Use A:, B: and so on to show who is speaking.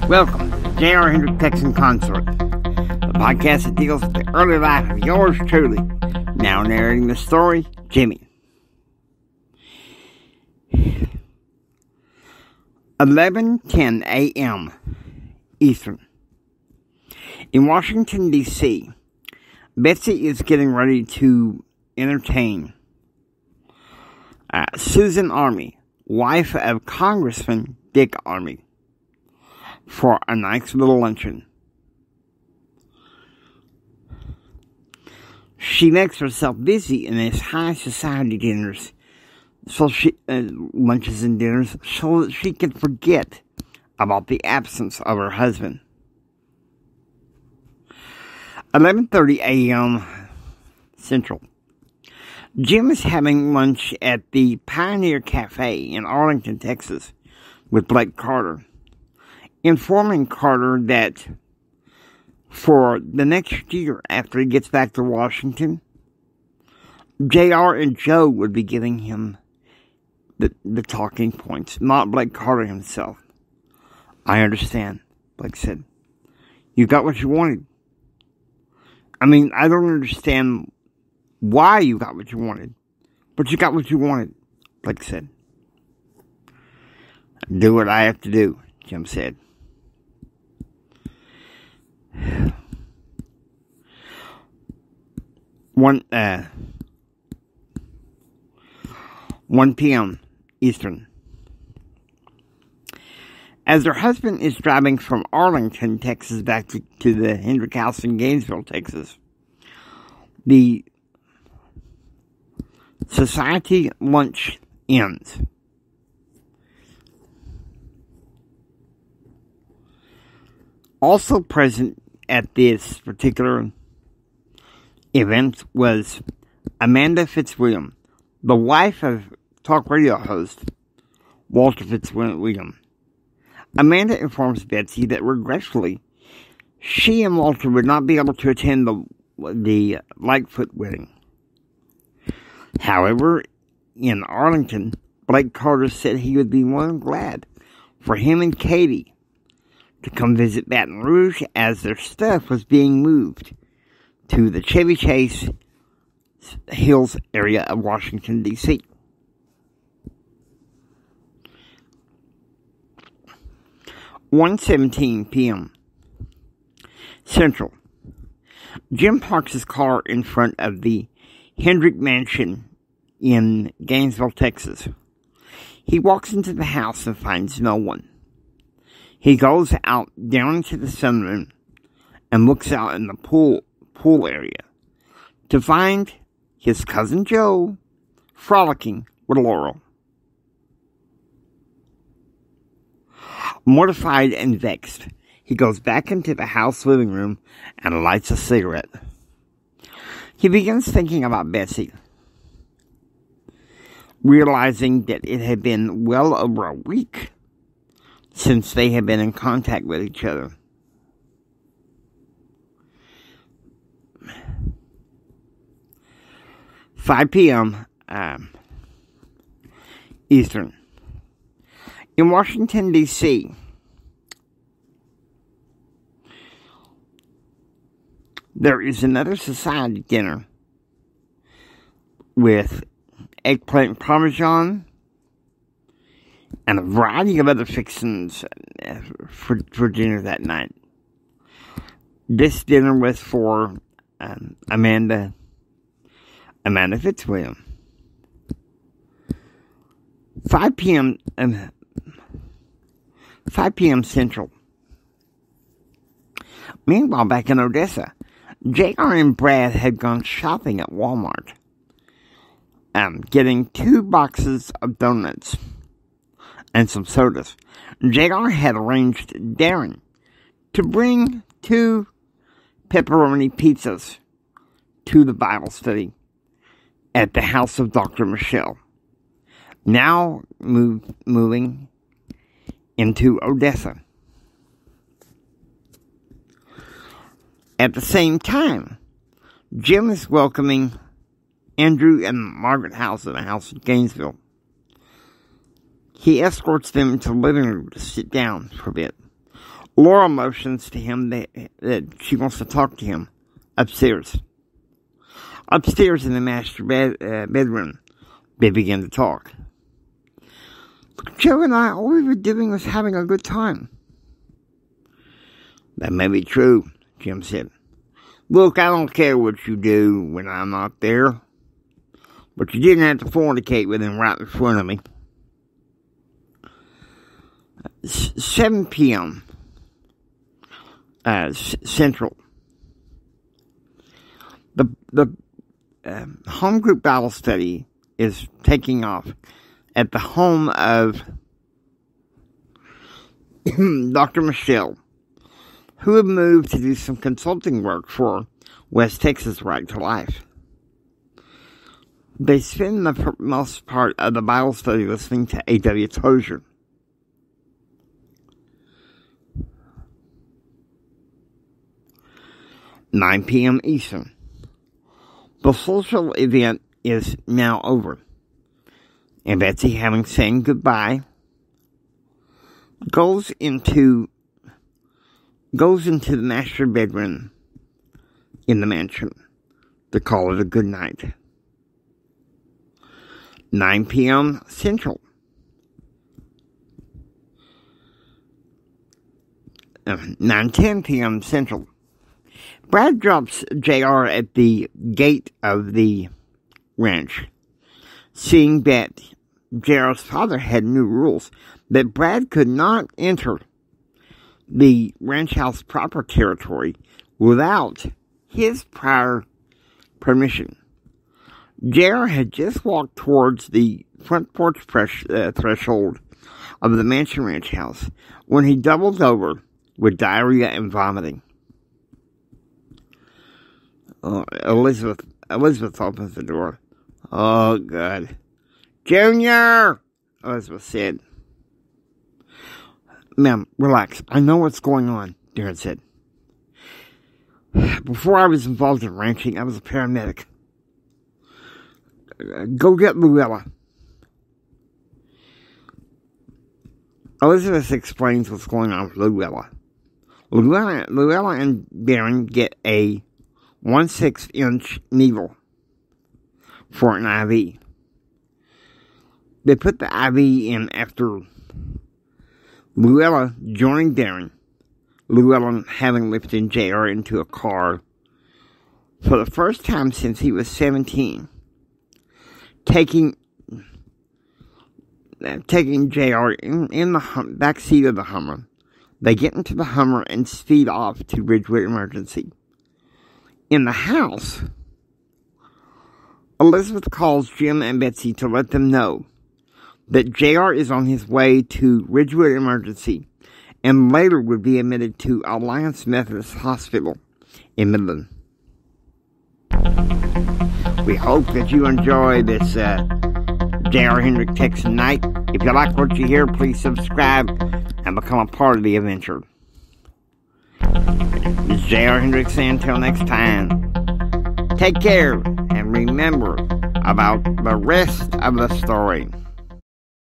A: Welcome to the J.R. Hendrick Texan Consort, the podcast that deals with the early life of yours truly. Now narrating the story, Jimmy. 11:10 a.m. Eastern. In Washington, D.C., Betsy is getting ready to entertain Susan Army, wife of Congressman Dick Army, for a nice little luncheon. She makes herself busy in these high society dinners, lunches and dinners, so that she can forget about the absence of her husband. 11:30 a.m. Central. Jim is having lunch at the Pioneer Cafe in Arlington, Texas, with Blake Carter, informing Carter that for the next year after he gets back to Washington, J.R. and Joe would be giving him the talking points, not Blake Carter himself. "I understand," Blake said. "You got what you wanted. I mean, I don't understand why you got what you wanted, but you got what you wanted," Blake said. "Do what I have to do," Jim said. 1 p.m. Eastern. As her husband is driving from Arlington, Texas, back to the Hendrick house in Gainesville, Texas, the society lunch ends. Also present at this particular event was Amanda Fitzwilliam, the wife of talk radio host Walter Fitzwilliam. Amanda informs Betsy that regretfully, she and Walter would not be able to attend the Lightfoot wedding. However, in Arlington, Blake Carter said he would be more than glad for him and Katie to come visit Baton Rouge as their stuff was being moved to the Chevy Chase Hills area of Washington, D.C. 1:17 p.m. Central. Jim parks his car in front of the Hendrick Mansion in Gainesville, Texas. He walks into the house and finds no one. He goes out down into the sunroom and looks out in the pool area to find his cousin Joe frolicking with Laurel. Mortified and vexed, he goes back into the house living room and lights a cigarette. He begins thinking about Betsy, realizing that it had been well over a week since they had been in contact with each other. "5 p.m. Eastern. In Washington, D.C., there is another society dinner with eggplant parmesan and a variety of other fixings for dinner that night. This dinner was for Amanda Fitzwilliam. 5 p.m. Central. Meanwhile, back in Odessa, J.R. and Brad had gone shopping at Walmart, getting 2 boxes of donuts and some sodas. J.R. had arranged Darren to bring 2 pepperoni pizzas to the Bible study at the house of Dr. Michelle, now moving into Odessa. At the same time, Jim is welcoming Andrew and Margaret House in the house in Gainesville He escorts them into the living room to sit down for a bit. Laura motions to him that she wants to talk to him upstairs. Upstairs in the master bedroom, they begin to talk. Joe and I, all we were doing was having a good time. That may be true, Jim said. Look, I don't care what you do when I'm not there, but you didn't have to fornicate with him right in front of me. 7 p.m. Central. The home group Bible study is taking off at the home of Dr. Michelle, who had moved to do some consulting work for West Texas Right to Life. They spend the most part of the Bible study listening to A.W. Tozier. "9 p.m. Eastern. The social event is now over, and Betsy, having said goodbye, goes into the master bedroom in the mansion to call it a good night. 9 p.m. Central. 9:10 p.m. Central. Brad drops JR at the gate of the ranch, seeing that JR's father had new rules that Brad could not enter the ranch house proper territory without his prior permission. JR had just walked towards the front porch threshold of the mansion ranch house when he doubled over with diarrhea and vomiting. Elizabeth opens the door. "Oh, God. Junior!" Elizabeth said. "Ma'am, relax. I know what's going on," Darren said. "Before I was involved in ranching, I was a paramedic. Go get Luella." Elizabeth explains what's going on with Luella. Luella and Darren get a 1/6-inch needle for an IV. They put the IV in after Luella joining Darren, Luella having lifted JR into a car for the first time since he was 17, taking JR in the back seat of the Hummer. They get into the Hummer and speed off to Ridgewood Emergency. In the house, Elizabeth calls Jim and Betsy to let them know that JR is on his way to Ridgewood Emergency and later would be admitted to Alliance Methodist Hospital in Midland. We hope that you enjoy this J.R. Hendrick Texan Night. If you like what you hear, please subscribe and become a part of the adventure. This is J.R. Hendrick saying until next time, take care and remember about the rest of the story.